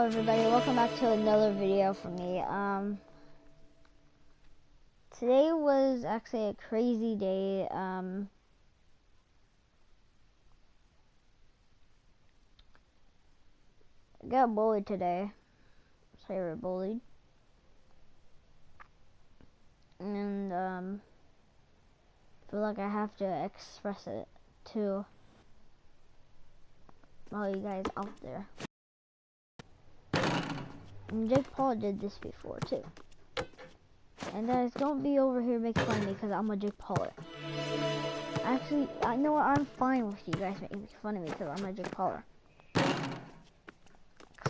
everybody, welcome back to another video from me. Today was actually a crazy day. I got bullied today. Cyber bullied. And I feel like I have to express it to all you guys out there. And Jake Paul did this before too. And guys, don't be over here making fun of me because I'm a Jake Pauler. Actually, I know what, I'm fine with you guys making fun of me because I'm a Jake Pauler.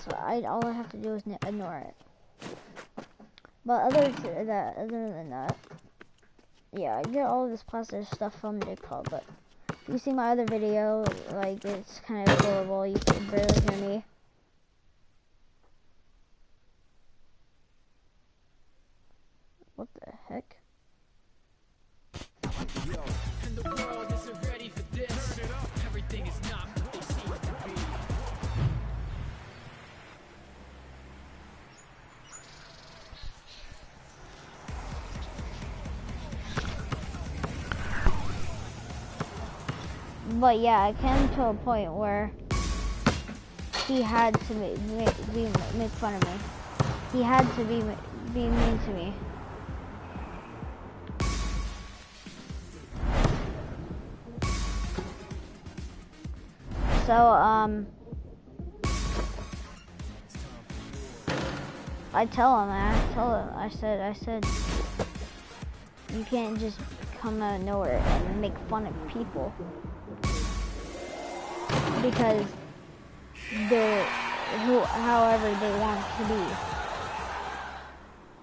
So all I have to do is ignore it. But other than that, yeah, I get all this positive stuff from Jake Paul. But if you see my other video, like, it's kind of horrible. You can barely hear me. What the heck? Yo, and the world isn't ready for this. Everything is not what they seem to be. But yeah, it came to a point where he had to make fun of me. He had to be mean to me. So, I said, you can't just come out of nowhere and make fun of people because they're however they want to be.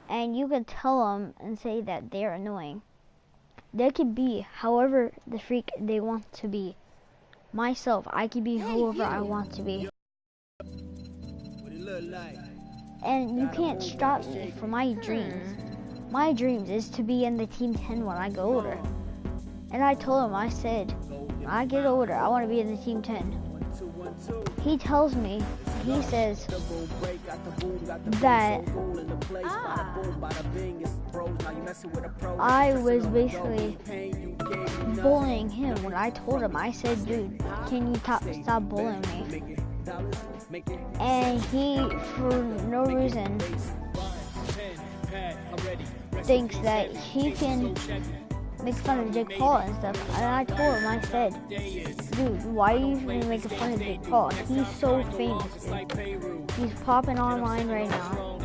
And you can tell them and say that they're annoying. They could be however the freak they want to be. Myself, I can be whoever I want to be. And you can't stop me from my dreams. My dreams is to be in the Team 10 when I get older. And I told him, I said, when I get older, I want to be in the Team 10. He tells me, he says that I was basically bullying him when I told him, I said, dude, can you stop bullying me? And he, for no reason, thinks that he can make fun of Jake Paul and stuff. And I told him, I said, dude, why are you even making fun of Jake Paul? He's so famous, dude. He's popping online right now.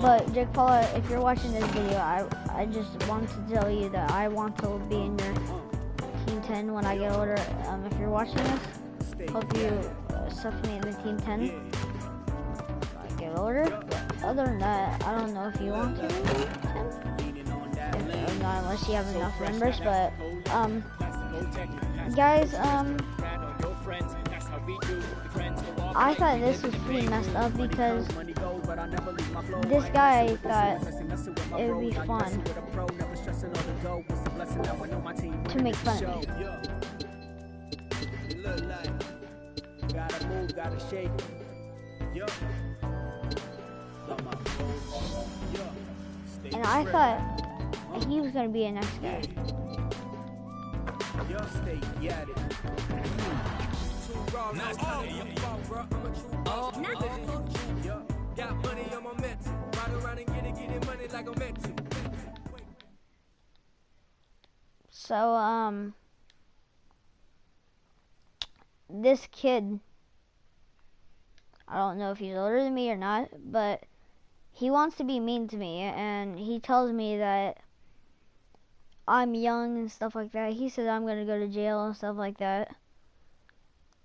But Jake Paul, if you're watching this video, I just want to tell you that I want to be in your Team 10 when I get older. If you're watching this, hope you accept me in the Team 10 when I get older. But other than that, I don't know if you want to be in the Team 10. Not unless you have enough members, but guys, I thought this was pretty messed up because this guy thought it would be fun to make fun of me. And I thought he was gonna be a nice guy. So, this kid, I don't know if he's older than me or not, but he wants to be mean to me, and he tells me that I'm young and stuff like that. He says I'm gonna go to jail and stuff like that.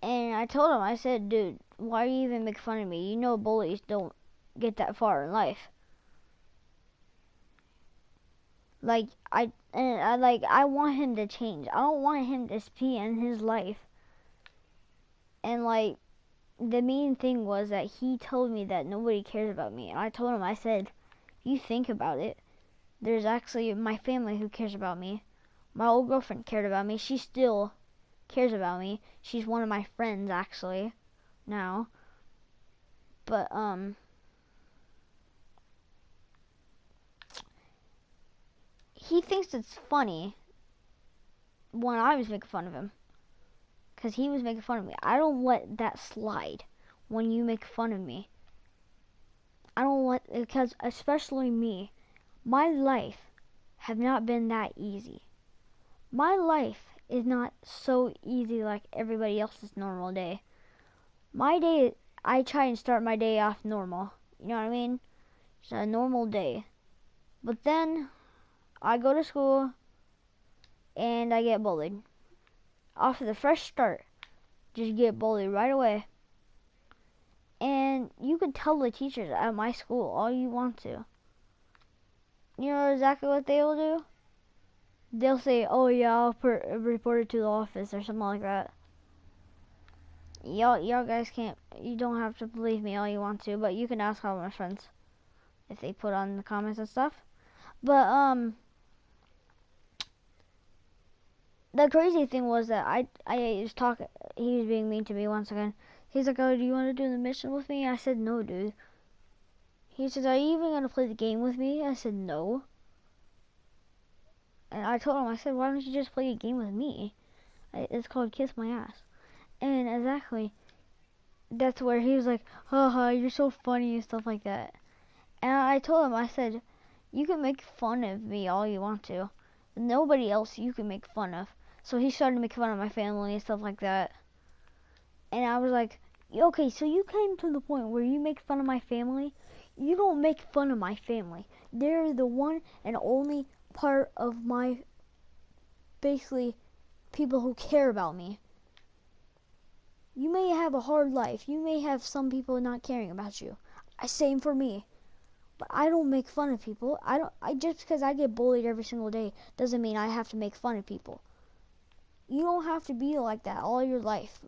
And I told him, I said, dude, why are you even making fun of me? You know bullies don't get that far in life. Like, I want him to change. I don't want him to be in his life. And like, the main thing was that he told me that nobody cares about me. And I told him, I said, you think about it. There's actually my family who cares about me. My old girlfriend cared about me. She still cares about me. She's one of my friends, actually, now. But he thinks it's funny when I was making fun of him, because he was making fun of me. I don't let that slide when you make fun of me. I don't let, because especially me, my life have not been that easy. My life is not so easy like everybody else's normal day. My day, I try and start my day off normal. You know what I mean? It's a normal day. But then I go to school and I get bullied. Off of the fresh start, just get bullied right away. And you can tell the teachers at my school all you want to. You know exactly what they will do? They'll say, oh yeah, I'll report it to the office or something like that. Y'all guys can't, you don't have to believe me all you want to, but you can ask all my friends if they put on the comments and stuff. But the crazy thing was that I was talking, he was being mean to me once again. He's like, oh, do you want to do the mission with me? I said, no, dude. He says, are you even going to play the game with me? I said, no. And I told him, I said, why don't you just play a game with me? It's called Kiss My Ass. And exactly, that's where he was like, haha, you're so funny and stuff like that. And I told him, I said, you can make fun of me all you want to. Nobody else you can make fun of. So he started to make fun of my family and stuff like that. And I was like, okay, so you came to the point where you make fun of my family? You don't make fun of my family. They're the one and only part of my, basically, people who care about me. You may have a hard life. You may have some people not caring about you. Same for me. But I don't make fun of people. I just because I get bullied every single day doesn't mean I have to make fun of people. You don't have to be like that all your life.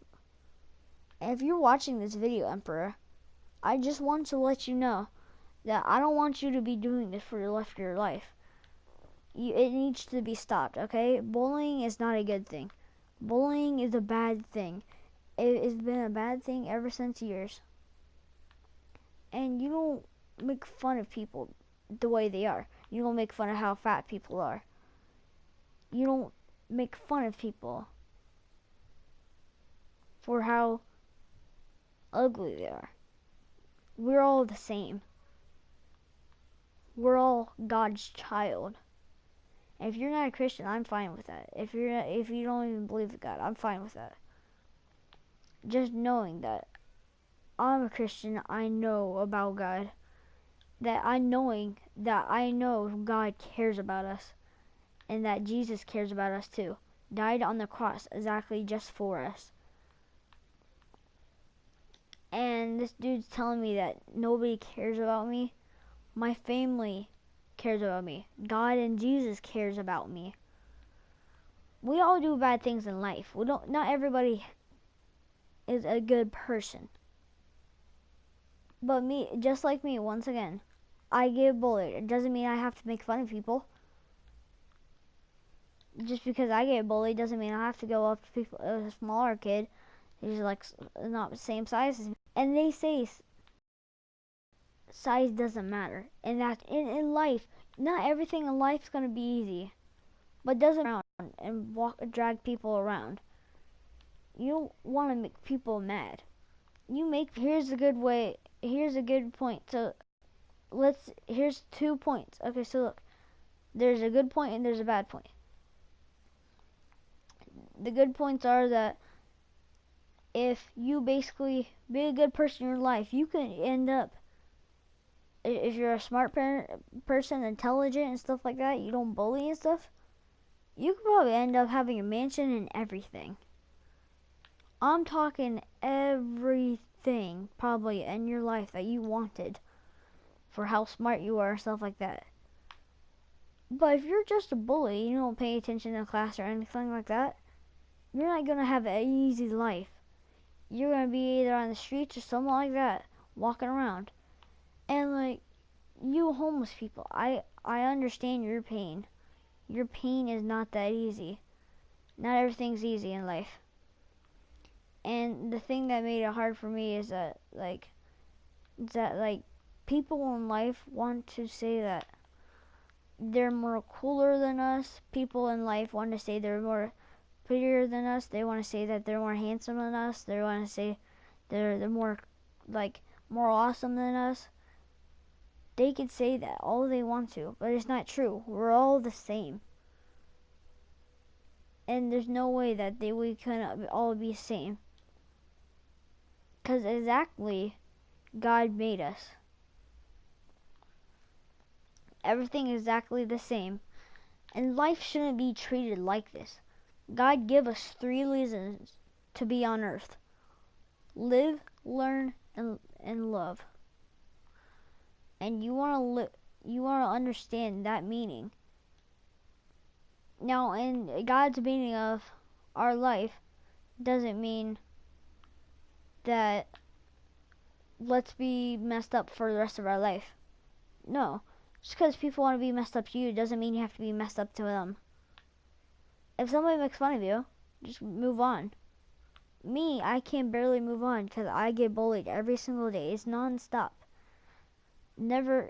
And if you're watching this video, Emperor, I just want to let you know that I don't want you to be doing this for the rest of your life. It needs to be stopped, okay? Bullying is not a good thing. Bullying is a bad thing. It's been a bad thing ever since years. And you don't make fun of people the way they are. You don't make fun of how fat people are. You don't make fun of people for how ugly they are. We're all the same. We're all God's child. And if you're not a Christian, I'm fine with that. If you don't even believe in God, I'm fine with that. Just knowing that I'm a Christian, I know about God. That I know God cares about us. And that Jesus cares about us too. Died on the cross exactly just for us. And this dude's telling me that nobody cares about me. My family cares about me. God and Jesus cares about me. We all do bad things in life. Not everybody is a good person. But me, just like me, once again, I get bullied. It doesn't mean I have to make fun of people. Just because I get bullied doesn't mean I have to go up to people, a smaller kid who's like not the same size as me. And they say size doesn't matter. And that in life, not everything in life is going to be easy. But doesn't around and drag people around. You don't want to make people mad. Here's a good point. So here's 2 points. Okay, so look. There's a good point and there's a bad point. The good points are that if you basically be a good person in your life, you can end up, if you're a smart person, intelligent and stuff like that, you don't bully and stuff, you could probably end up having a mansion and everything. I'm talking everything probably in your life that you wanted for how smart you are and stuff like that. But if you're just a bully, you don't pay attention in class or anything like that, you're not going to have an easy life. You're going to be either on the streets or something like that, walking around. And like, you homeless people, I understand your pain. Your pain is not that easy. Not everything's easy in life. And the thing that made it hard for me is that, like, It's that like people in life want to say that they're more cooler than us. People in life want to say they're more prettier than us. They want to say that they're more handsome than us. They want to say they're more like more awesome than us. They could say that all they want to, but it's not true. We're all the same. And there's no way that we couldn't all be the same. Because exactly God made us. Everything exactly the same. And life shouldn't be treated like this. God gave us 3 reasons to be on earth. Live, learn, and love. And you want to understand that meaning. Now, in God's meaning of our life doesn't mean that let's be messed up for the rest of our life. No. Just because people want to be messed up to you doesn't mean you have to be messed up to them. If somebody makes fun of you, just move on. Me, I can barely move on because I get bullied every single day. It's non-stop. The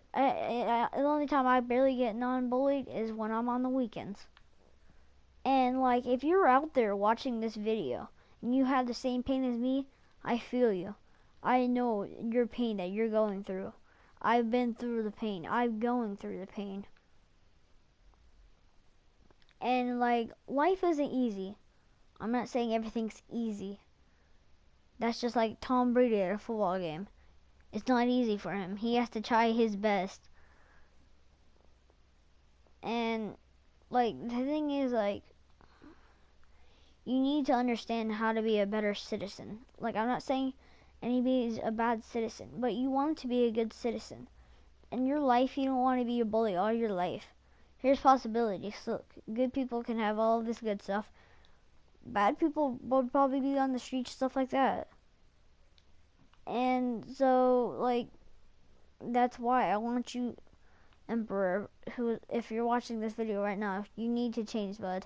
only time I barely get non-bullied is when I'm on the weekends. And like, if you're out there watching this video and you have the same pain as me, I feel you. I know your pain that you're going through. I've been through the pain. I'm going through the pain. And like, life isn't easy. I'm not saying everything's easy. That's just like Tom Brady at a football game. It's not easy for him. He has to try his best. And like, the thing is, like, you need to understand how to be a better citizen. Like, I'm not saying anybody's a bad citizen, but you want to be a good citizen. In your life, you don't want to be a bully all your life. Here's possibilities. Look, good people can have all of this good stuff. Bad people would probably be on the streets, stuff like that. And so, like, that's why I want you, Emperor, who, if you're watching this video right now, you need to change, bud.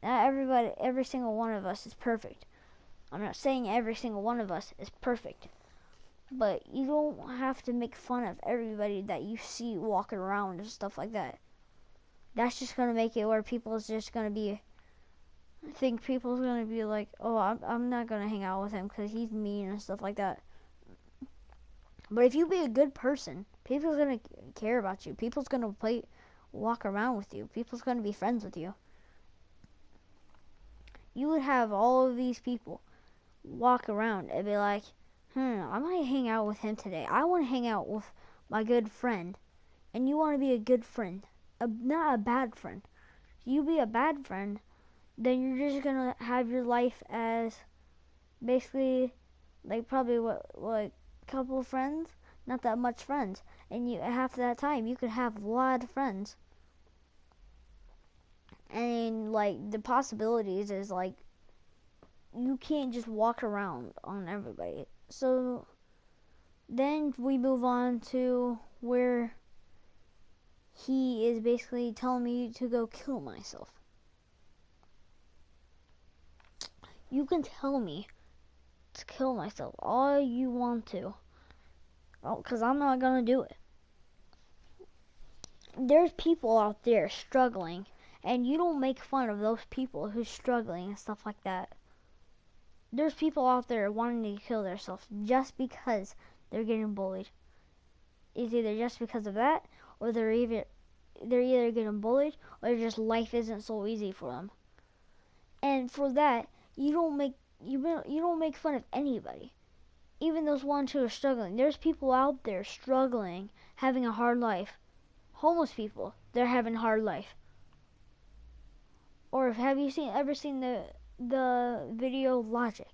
Not everybody, every single one of us is perfect. I'm not saying every single one of us is perfect. But you don't have to make fun of everybody that you see walking around and stuff like that. That's just going to make it where people's just going to be, I think people's going to be like, oh, I'm not going to hang out with him because he's mean and stuff like that. But if you be a good person, people's going to care about you. People's going to walk around with you. People's going to be friends with you. You would have all of these people walk around and be like, I might hang out with him today. I want to hang out with my good friend. And you want to be a good friend, not a bad friend. If you be a bad friend, then you're just going to have your life as basically like probably like a couple of friends, not that much friends. And you half that time you could have a lot of friends. And like the possibilities is like you can't just walk around on everybody. So then we move on to where he is basically telling me to go kill myself. You can tell me to kill myself all you want to. Well, because I'm not going to do it. There's people out there struggling, and you don't make fun of those people who's struggling and stuff like that. There's people out there wanting to kill themselves just because they're getting bullied. It's either just because of that, or they're either getting bullied, or just life isn't so easy for them. And for that, you don't make fun of anybody, even those ones who are struggling. There's people out there struggling, having a hard life. Homeless people, they're having a hard life. Or have you ever seen the video Logic?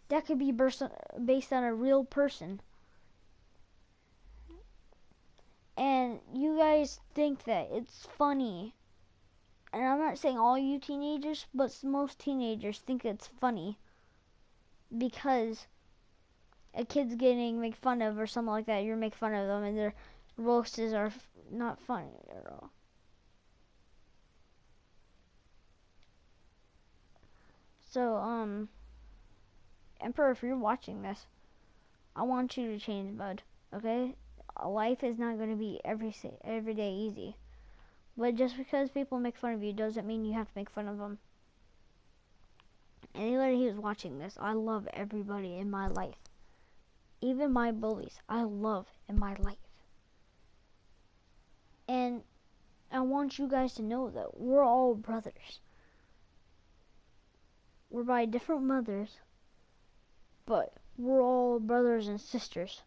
That could be based on a real person. And you guys think that it's funny. And I'm not saying all you teenagers, but most teenagers think it's funny because a kid's getting made fun of or something like that. You're making fun of them, and their roasts are not funny at all. So, Emperor, if you're watching this, I want you to change, bud. Okay? Life is not going to be every day easy. But just because people make fun of you doesn't mean you have to make fun of them. Anybody who's watching this, I love everybody in my life. Even my bullies, I love in my life. And I want you guys to know that we're all brothers. We're by different mothers, but we're all brothers and sisters.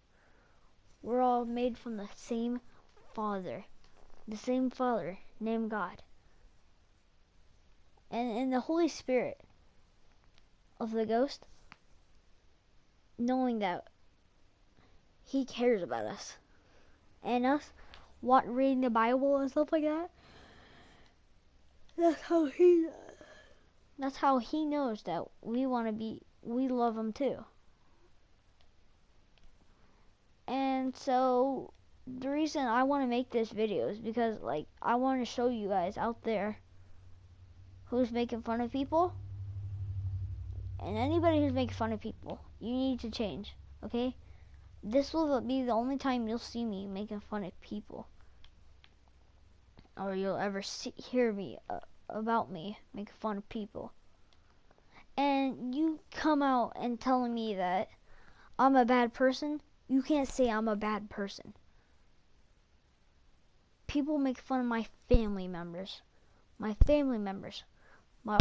We're all made from the same Father named God. And in the Holy Spirit of the Ghost, knowing that He cares about us. And us reading the Bible and stuff like that, that's how He knows that we love Him too. And so the reason I want to make this video is because, like, I want to show you guys out there who's making fun of people, and anybody who's making fun of people, you need to change, okay? This will be the only time you'll see me making fun of people, or you'll ever hear me about me making fun of people. And you come out and telling me that I'm a bad person, you can't say I'm a bad person. People make fun of my family members. My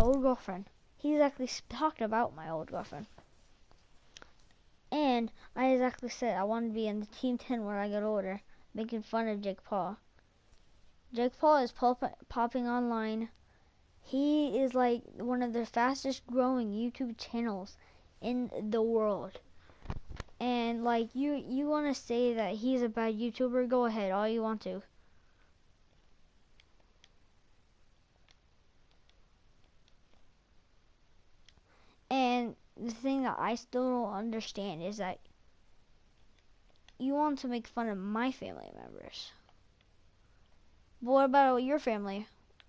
old girlfriend. He's actually talked about my old girlfriend. And I exactly said I want to be in the Team 10 when I get older, making fun of Jake Paul. Jake Paul is popping online. He is like one of the fastest growing YouTube channels in the world. And like you want to say that he's a bad YouTuber, go ahead, all you want to. And the thing that I still don't understand is that you want to make fun of my family members. But what about your family?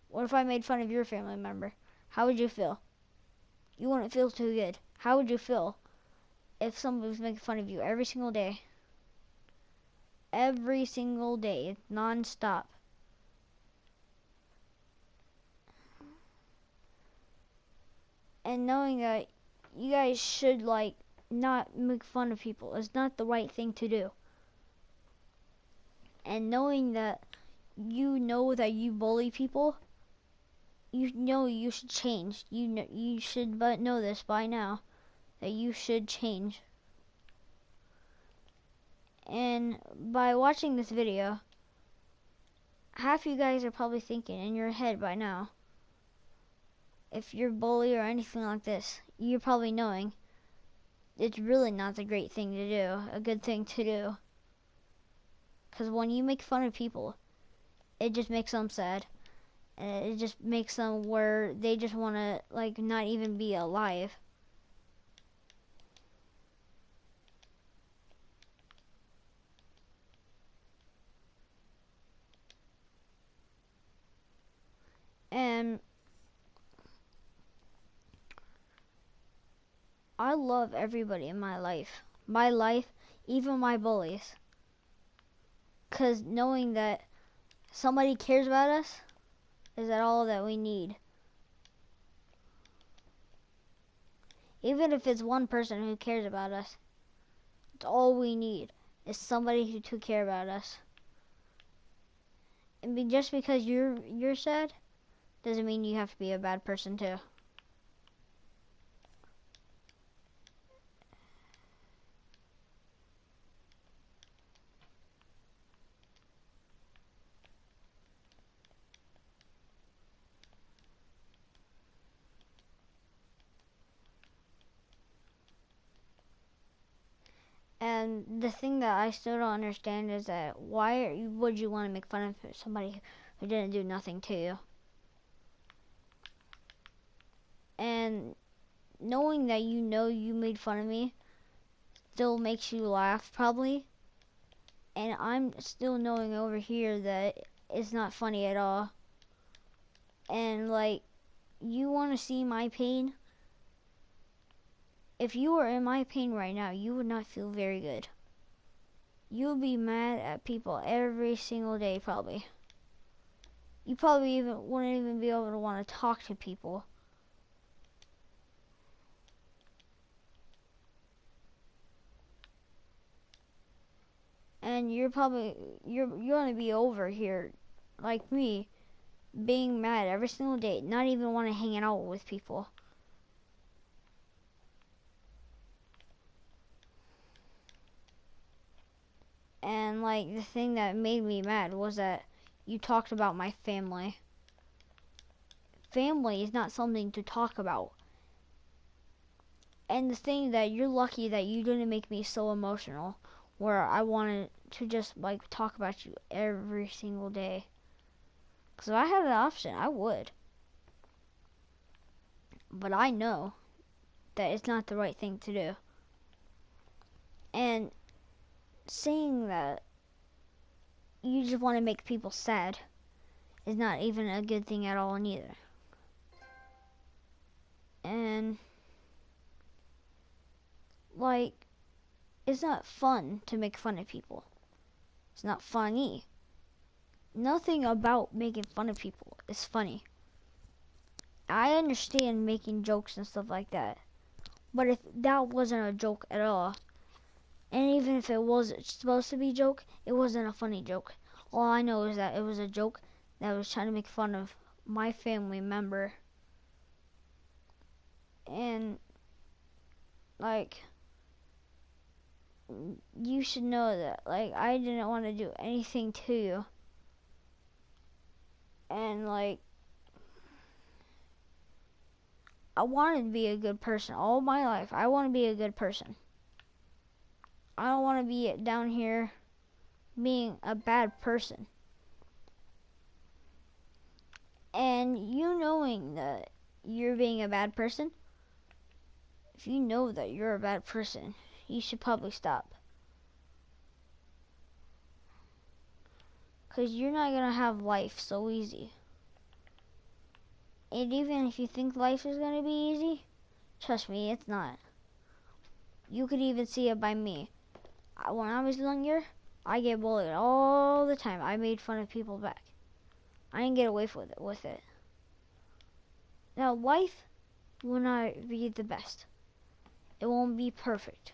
What if I made fun of your family member? How would you feel? You wouldn't feel too good. How would you feel if somebody was making fun of you every single day? Every single day, non-stop. And knowing that you guys should, like, not make fun of people. It's not the right thing to do. And knowing that you know that you bully people, you know you should change. You should know this by now, that you should change. And by watching this video, half you guys are probably thinking in your head by now, if you're a bully or anything like this, you're probably knowing it's really not the great thing to do, a good thing to do. Because when you make fun of people, it just makes them sad. And it just makes them where they just want to, like, not even be alive. And I love everybody in my life. My life, even my bullies. Because knowing that somebody cares about us is all that we need. Even if it's one person who cares about us, it's all we need is somebody who to care about us. And just because you're sad doesn't mean you have to be a bad person too. And the thing that I still don't understand is that would you want to make fun of somebody who didn't do nothing to you? And knowing that you know you made fun of me still makes you laugh probably. And I'm still knowing over here that it's not funny at all. And like, you want to see my pain? if you were in my pain right now, you would not feel very good. You would be mad at people every single day, probably. You probably wouldn't even be able to want to talk to people. And you're gonna be over here, like me, being mad every single day, not even want to hang out with people. And like the thing that made me mad was that you talked about my family. Family is not something to talk about. And the thing that you're lucky that you didn't make me so emotional where I wanted to just like talk about you every single day. Because if I had the option, I would. But I know that it's not the right thing to do. And saying that you just want to make people sad is not even a good thing at all neither. And like, it's not fun to make fun of people. It's not funny. Nothing about making fun of people is funny. I understand making jokes and stuff like that. But if that wasn't a joke at all, and even if it was supposed to be a joke, it wasn't a funny joke. All I know is that it was a joke that was trying to make fun of my family member. And like, you should know that like I didn't want to do anything to you. And like, I wanted to be a good person all my life. I want to be a good person. I don't want to be down here being a bad person. And you knowing that you're being a bad person, if you know that you're a bad person, you should probably stop. Because you're not going to have life so easy. And even if you think life is going to be easy, trust me, it's not. You could even see it by me. When I was younger, I get bullied all the time. I made fun of people back. I didn't get away with it. Now, life will not be the best. It won't be perfect.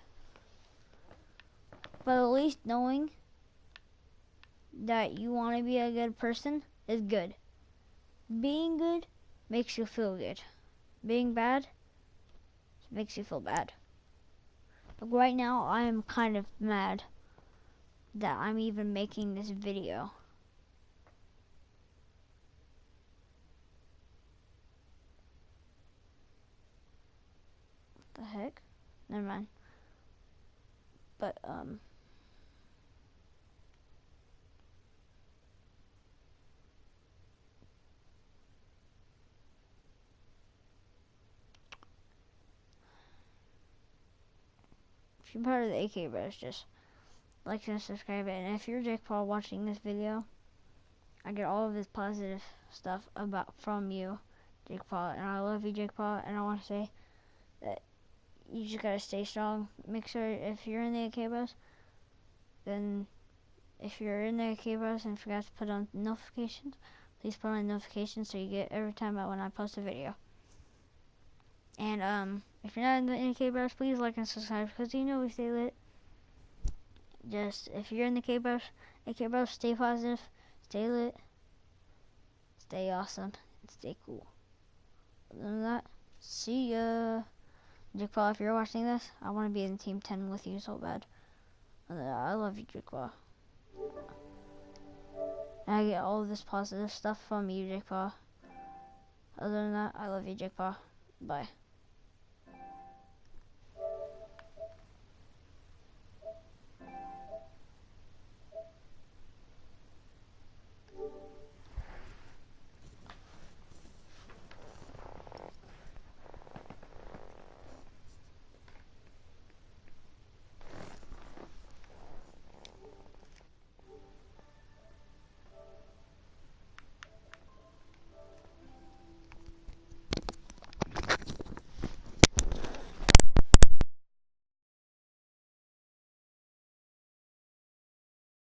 But at least knowing that you want to be a good person is good. Being good makes you feel good. Being bad makes you feel bad. But right now, I am kind of mad that I'm even making this video. What the heck? Never mind. But, if you're part of the AK Bros, just like and subscribe it. And if you're Jake Paul watching this video, I get all of this positive stuff from you, Jake Paul. And I love you, Jake Paul. And I want to say that you just gotta stay strong. Make sure if you're in the AK Bros, then if you're in the AK Bros and forgot to put on notifications, please put on notifications so you get every time when I post a video. And if you're not in the AK Bros, please like and subscribe because you know we stay lit. Just if you're in the AK Bros, stay positive, stay lit, stay awesome, and stay cool. Other than that, see ya. Jake Paul, if you're watching this, I want to be in Team 10 with you so bad. I love you, Jake Paul. And I get all of this positive stuff from you, Jake Paul. Other than that, I love you, Jake Paul. Bye.